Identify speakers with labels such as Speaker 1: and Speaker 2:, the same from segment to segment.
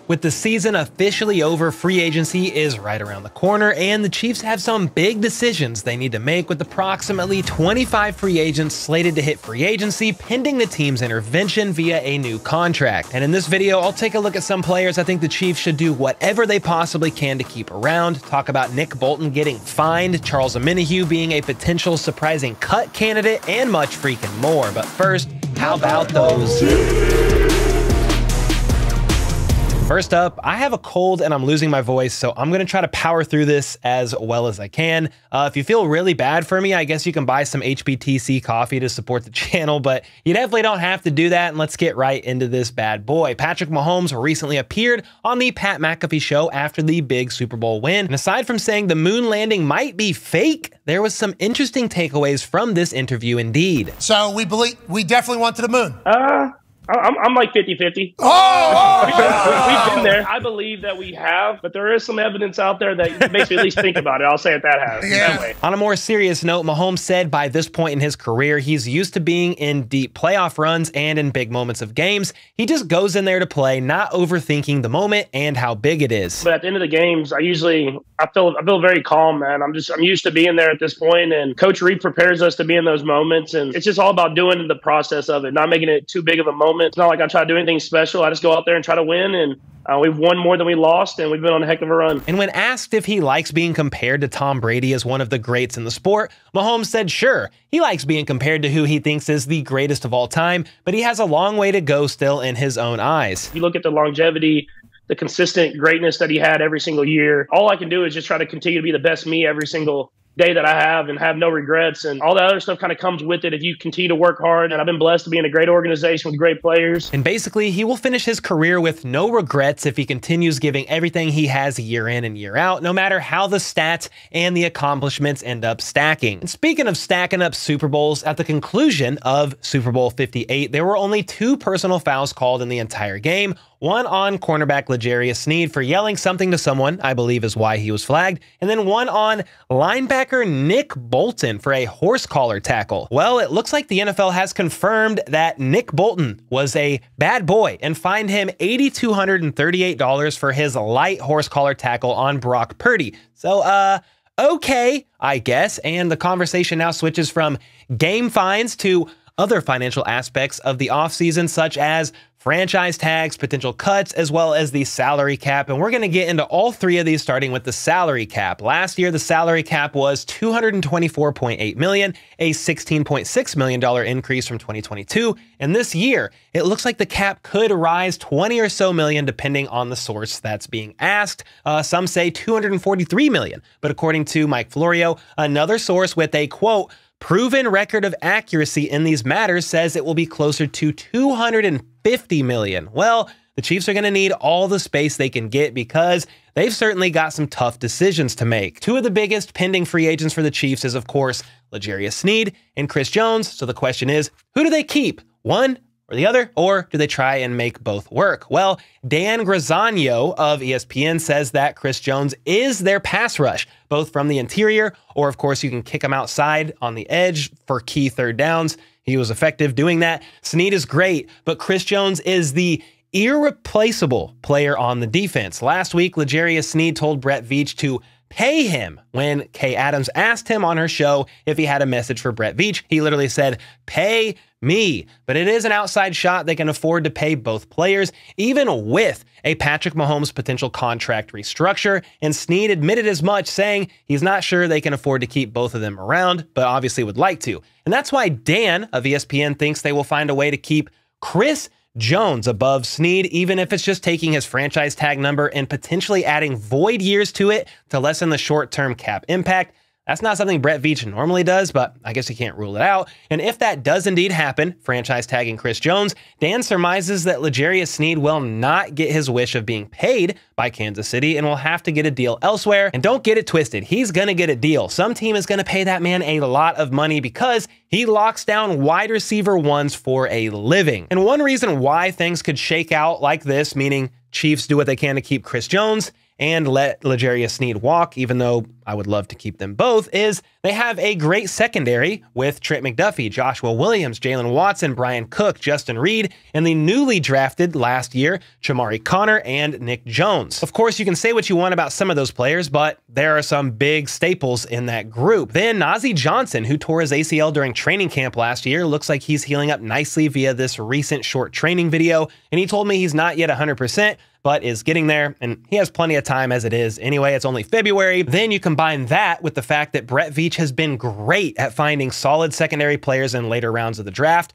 Speaker 1: With the season officially over, free agency is right around the corner, and the Chiefs have some big decisions they need to make with approximately 25 free agents slated to hit free agency pending the team's intervention via a new contract. And in this video, I'll take a look at some players I think the Chiefs should do whatever they possibly can to keep around, talk about Nick Bolton getting fined, Charles Omenihu being a potential surprising cut candidate, and much freaking more. But first, how about those? First up, I have a cold and I'm losing my voice, so I'm going to try to power through this as well as I can. If you feel really bad for me, I guess you can buy some HBTC coffee to support the channel, but you definitely don't have to do that, and let's get right into this bad boy. Patrick Mahomes recently appeared on the Pat McAfee show after the big Super Bowl win, and aside from saying the moon landing might be fake, there was some interesting takeaways from this interview indeed.
Speaker 2: So we definitely went to the moon.
Speaker 3: I'm like 50-50. We've been there. I believe that we have, but there is some evidence out there that makes me at least think about it. I'll say it that way.
Speaker 1: On a more serious note, Mahomes said by this point in his career, he's used to being in deep playoff runs and in big moments of games. He just goes in there to play, not overthinking the moment and how big it is.
Speaker 3: But at the end of the games, I feel very calm, man. I'm used to being there at this point, and Coach Reid prepares us to be in those moments, and it's just all about doing the process of it, not making it too big of a moment. It's not like I try to do anything special. I just go out there and try to win, and we've won more than we lost, and we've been on a heck of a run.
Speaker 1: And when asked if he likes being compared to Tom Brady as one of the greats in the sport, Mahomes said sure, he likes being compared to who he thinks is the greatest of all time, but he has a long way to go still in his own eyes.
Speaker 3: You look at the longevity, the consistent greatness that he had every single year. All I can do is just try to continue to be the best me every single day that I have and have no regrets, and all that other stuff kind of comes with it if you continue to work hard. And I've been blessed to be in a great organization with great players.
Speaker 1: And basically, he will finish his career with no regrets if he continues giving everything he has year in and year out, no matter how the stats and the accomplishments end up stacking. And speaking of stacking up Super Bowls, at the conclusion of Super Bowl 58, there were only 2 personal fouls called in the entire game. One on cornerback L'Jarius Sneed for yelling something to someone, I believe is why he was flagged, and then one on linebacker Nick Bolton for a horse collar tackle. Well, it looks like the NFL has confirmed that Nick Bolton was a bad boy and fined him $8,238 for his light horse collar tackle on Brock Purdy. So, okay, I guess. And the conversation now switches from game fines to other financial aspects of the offseason, such as franchise tags, potential cuts, as well as the salary cap. And we're going to get into all 3 of these, starting with the salary cap. Last year, the salary cap was $224.8 million, a $16.6 million increase from 2022. And this year, it looks like the cap could rise 20 or so million, depending on the source that's being asked. Some say 243 million. But according to Mike Florio, another source with a quote, proven record of accuracy in these matters, says it will be closer to 250 million. Well, the Chiefs are going to need all the space they can get because they've certainly got some tough decisions to make. 2 of the biggest pending free agents for the Chiefs is, of course, L'Jarius Sneed and Chris Jones. So the question is, who do they keep? One or the other, or do they try and make both work? Well, Dan Grazzano of ESPN says that Chris Jones is their pass rush, both from the interior, or of course you can kick him outside on the edge for key third downs. He was effective doing that. Sneed is great, but Chris Jones is the irreplaceable player on the defense. Last week, L'Jarius Sneed told Brett Veach to pay him. When Kay Adams asked him on her show if he had a message for Brett Veach, he literally said, pay me. But it is an outside shot they can afford to pay both players, even with a Patrick Mahomes potential contract restructure. And Sneed admitted as much, saying he's not sure they can afford to keep both of them around, but obviously would like to. And that's why Dan of ESPN thinks they will find a way to keep Chris Jones above Sneed, even if it's just taking his franchise tag number and potentially adding void years to it to lessen the short-term cap impact. That's not something Brett Veach normally does, but I guess you can't rule it out. And if that does indeed happen, franchise tagging Chris Jones, Dan surmises that L'Jarius Sneed will not get his wish of being paid by Kansas City and will have to get a deal elsewhere. And don't get it twisted, he's going to get a deal. Some team is going to pay that man a lot of money because he locks down wide receiver ones for a living. And one reason why things could shake out like this, meaning Chiefs do what they can to keep Chris Jones, and let L'Jarius Sneed walk, even though I would love to keep them both, is they have a great secondary with Trent McDuffie, Joshua Williams, Jalen Watson, Brian Cook, Justin Reed, and the newly drafted last year, Chamari Connor and Nick Jones. Of course, you can say what you want about some of those players, but there are some big staples in that group. Then Nazeeh Johnson, who tore his ACL during training camp last year, looks like he's healing up nicely via this recent short training video, and he told me he's not yet 100%, but is getting there, and he has plenty of time as it is. Anyway, it's only February. Then you combine that with the fact that Brett Veach has been great at finding solid secondary players in later rounds of the draft.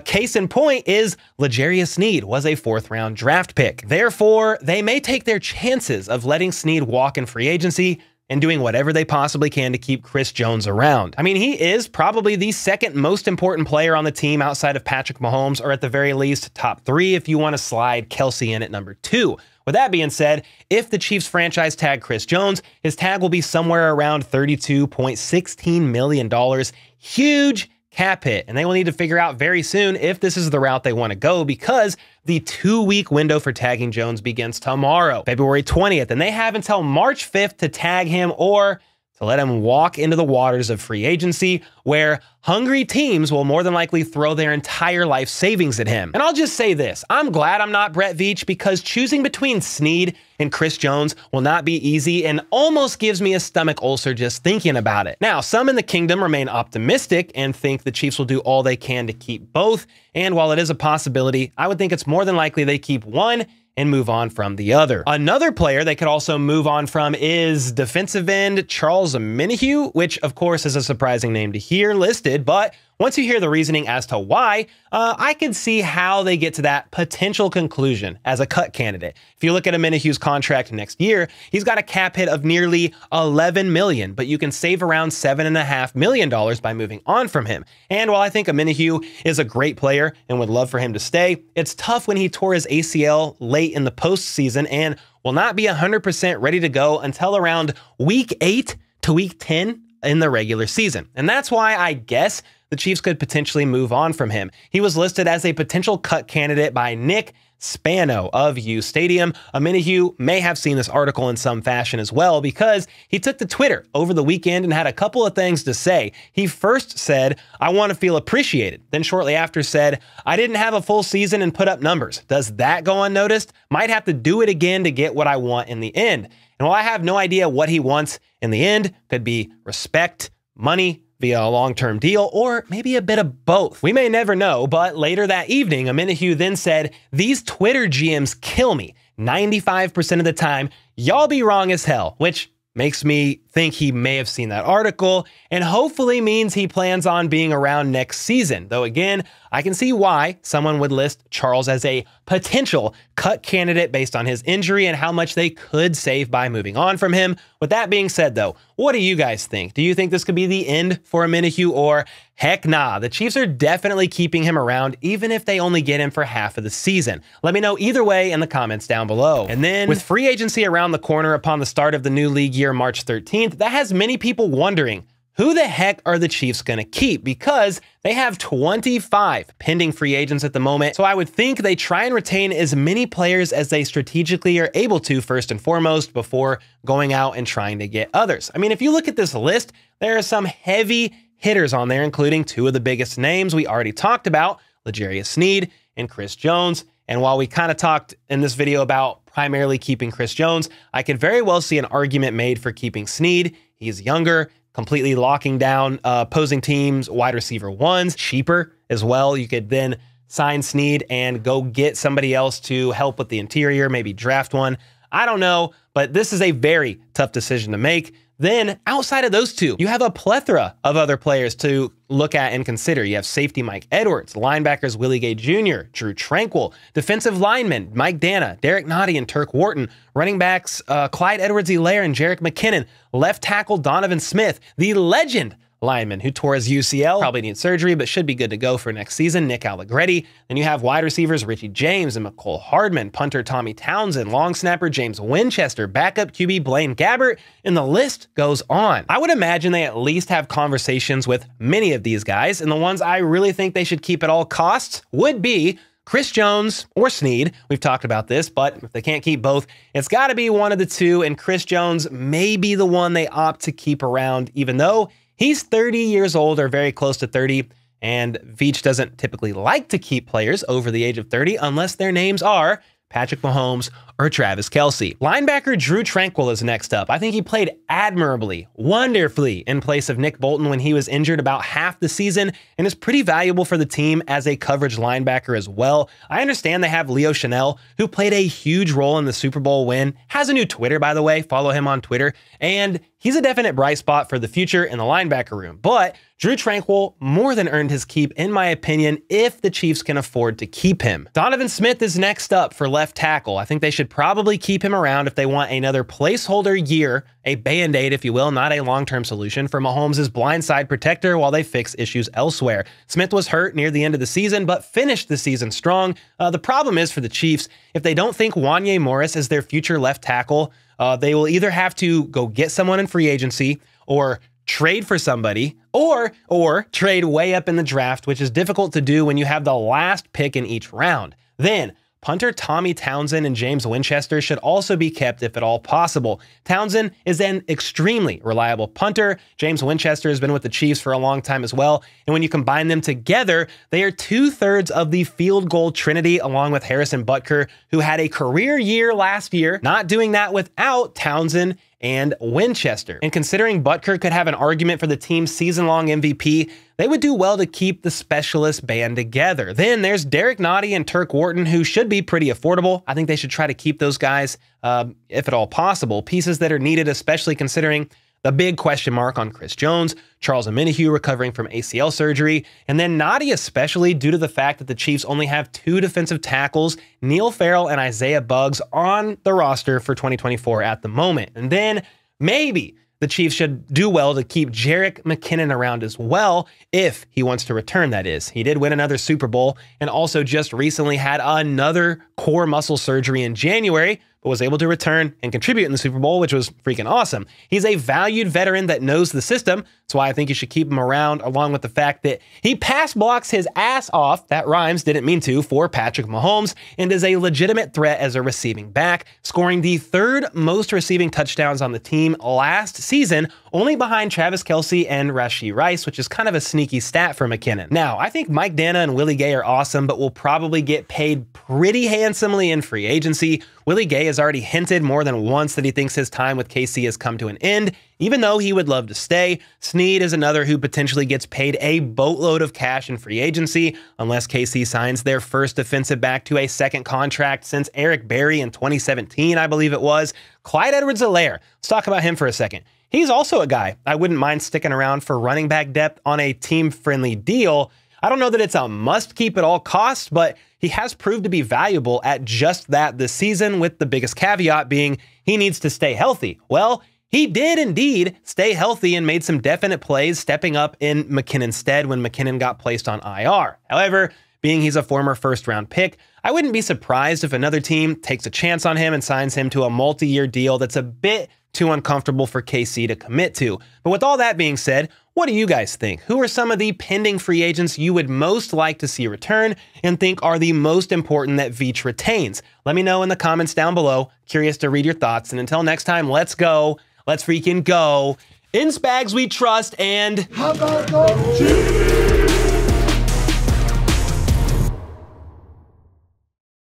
Speaker 1: Case in point is L'Jarius Sneed was a 4th-round draft pick. Therefore, they may take their chances of letting Sneed walk in free agency and doing whatever they possibly can to keep Chris Jones around. I mean, he is probably the second most important player on the team outside of Patrick Mahomes, or at the very least, top 3 if you want to slide Kelsey in at number 2. With that being said, if the Chiefs franchise tag Chris Jones, his tag will be somewhere around $32.16 million. Huge cap hit, and they will need to figure out very soon if this is the route they want to go, because the 2-week window for tagging Jones begins tomorrow, February 20th, and they have until March 5th to tag him or to let him walk into the waters of free agency, where hungry teams will more than likely throw their entire life savings at him. And I'll just say this, I'm glad I'm not Brett Veach, because choosing between Sneed and Chris Jones will not be easy and almost gives me a stomach ulcer just thinking about it. Now, some in the kingdom remain optimistic and think the Chiefs will do all they can to keep both, and while it is a possibility, I would think it's more than likely they keep one and move on from the other. Another player they could also move on from is defensive end Charles Omenihu, which of course is a surprising name to hear listed, but once you hear the reasoning as to why, I can see how they get to that potential conclusion as a cut candidate. If you look at Omenihu's contract next year, he's got a cap hit of nearly $11 million, but you can save around $7.5 million by moving on from him. And while I think Omenihu is a great player and would love for him to stay, it's tough when he tore his ACL late in the postseason and will not be 100% ready to go until around week 8 to week 10 in the regular season. And that's why I guess the Chiefs could potentially move on from him. He was listed as a potential cut candidate by Nick Spano of U Stadium. Omenihu may have seen this article in some fashion as well, because he took to Twitter over the weekend and had a couple of things to say. He first said, "I want to feel appreciated." Then shortly after said, "I didn't have a full season and put up numbers. Does that go unnoticed? Might have to do it again to get what I want in the end." And while I have no idea what he wants in the end, could be respect, money, via a long-term deal, or maybe a bit of both. We may never know, but later that evening, Omenihu then said, "These Twitter GMs kill me. 95% of the time, y'all be wrong as hell," which makes me think he may have seen that article and hopefully means he plans on being around next season. Though again, I can see why someone would list Charles as a potential cut candidate based on his injury and how much they could save by moving on from him. With that being said though, what do you guys think? Do you think this could be the end for Omenihu, or heck nah, the Chiefs are definitely keeping him around even if they only get him for half of the season? Let me know either way in the comments down below. And then with free agency around the corner upon the start of the new league year, March 13th, that has many people wondering, who the heck are the Chiefs going to keep? Because they have 25 pending free agents at the moment. So I would think they try and retain as many players as they strategically are able to first and foremost before going out and trying to get others. I mean, if you look at this list, there are some heavy hitters on there, including two of the biggest names we already talked about, L'Jarius Sneed and Chris Jones. And while we kind of talked in this video about primarily keeping Chris Jones, I could very well see an argument made for keeping Sneed. He's younger, completely locking down opposing teams' wide receiver ones, cheaper as well. You could then sign Sneed and go get somebody else to help with the interior, maybe draft one. I don't know, but this is a very tough decision to make. Then outside of those two, you have a plethora of other players to look at and consider. You have safety Mike Edwards, linebackers Willie Gay Jr., Drew Tranquill, defensive linemen Mike Dana, Derek Nottie, and Turk Wharton, running backs Clyde Edwards-Helaire and Jerick McKinnon, left tackle Donovan Smith, the legend lineman who tore his UCL, probably needs surgery, but should be good to go for next season, Nick Allegretti. Then you have wide receivers Richie James and McCole Hardman, punter Tommy Townsend, long snapper James Winchester, backup QB Blaine Gabbert, and the list goes on. I would imagine they at least have conversations with many of these guys, and the ones I really think they should keep at all costs would be Chris Jones or Snead. We've talked about this, but if they can't keep both, it's got to be one of the two, and Chris Jones may be the one they opt to keep around, even though he's 30 years old or very close to 30, and Veach doesn't typically like to keep players over the age of 30 unless their names are Patrick Mahomes or Travis Kelce. Linebacker Drue Tranquill is next up. I think he played admirably, wonderfully in place of Nick Bolton when he was injured about half the season, and is pretty valuable for the team as a coverage linebacker as well. I understand they have Leo Chenal, who played a huge role in the Super Bowl win, has a new Twitter, by the way, follow him on Twitter, and he's a definite bright spot for the future in the linebacker room. But Drue Tranquill more than earned his keep, in my opinion, if the Chiefs can afford to keep him. Donovan Smith is next up for left tackle. I think they should probably keep him around if they want another placeholder year, a band-aid, if you will, not a long-term solution for Mahomes' blindside protector while they fix issues elsewhere. Smith was hurt near the end of the season, but finished the season strong. The problem is for the Chiefs, if they don't think Wanya Morris is their future left tackle, they will either have to go get someone in free agency or trade for somebody or trade way up in the draft, which is difficult to do when you have the last pick in each round. Then punter Tommy Townsend and James Winchester should also be kept if at all possible. Townsend is an extremely reliable punter. James Winchester has been with the Chiefs for a long time as well. And when you combine them together, they are 2/3 of the field goal trinity, along with Harrison Butker, who had a career year last year, not doing that without Townsend and Winchester. And considering Butker could have an argument for the team's season-long MVP, they would do well to keep the specialist band together. Then there's Derek Nottie and Turk Wharton, who should be pretty affordable. I think they should try to keep those guys, if at all possible. Pieces that are needed, especially considering the big question mark on Chris Jones, Charles Omenihu recovering from ACL surgery, and then Nottie especially due to the fact that the Chiefs only have 2 defensive tackles, Neil Farrell and Isaiah Buggs, on the roster for 2024 at the moment. And then maybe the Chiefs should do well to keep Jerick McKinnon around as well, if he wants to return, that is. He did win another Super Bowl and also just recently had another core muscle surgery in January, but was able to return and contribute in the Super Bowl, which was freaking awesome. He's a valued veteran that knows the system. That's why I think you should keep him around, along with the fact that he pass blocks his ass off, that rhymes, didn't mean to, for Patrick Mahomes, and is a legitimate threat as a receiving back, scoring the 3rd most receiving touchdowns on the team last season, only behind Travis Kelce and Rashee Rice, which is kind of a sneaky stat for McKinnon. Now, I think Mike Danna and Willie Gay are awesome, but will probably get paid pretty handsomely in free agency. Willie Gay has already hinted more than once that he thinks his time with KC has come to an end, even though he would love to stay. Snead is another who potentially gets paid a boatload of cash in free agency, unless KC signs their first defensive back to a second contract since Eric Berry in 2017, I believe it was. Clyde Edwards-Helaire, let's talk about him for a second. He's also a guy I wouldn't mind sticking around for running back depth on a team-friendly deal. I don't know that it's a must-keep at all costs, but he has proved to be valuable at just that this season, with the biggest caveat being he needs to stay healthy. Well, he did indeed stay healthy and made some definite plays, stepping up in McKinnon's stead when McKinnon got placed on IR. However, being he's a former first-round pick, I wouldn't be surprised if another team takes a chance on him and signs him to a multi-year deal that's a bit too uncomfortable for KC to commit to. But with all that being said, what do you guys think? Who are some of the pending free agents you would most like to see return and think are the most important that Veach retains? Let me know in the comments down below. Curious to read your thoughts. And until next time, let's go. Let's freaking go. In Spags we trust, and how about those Chiefs?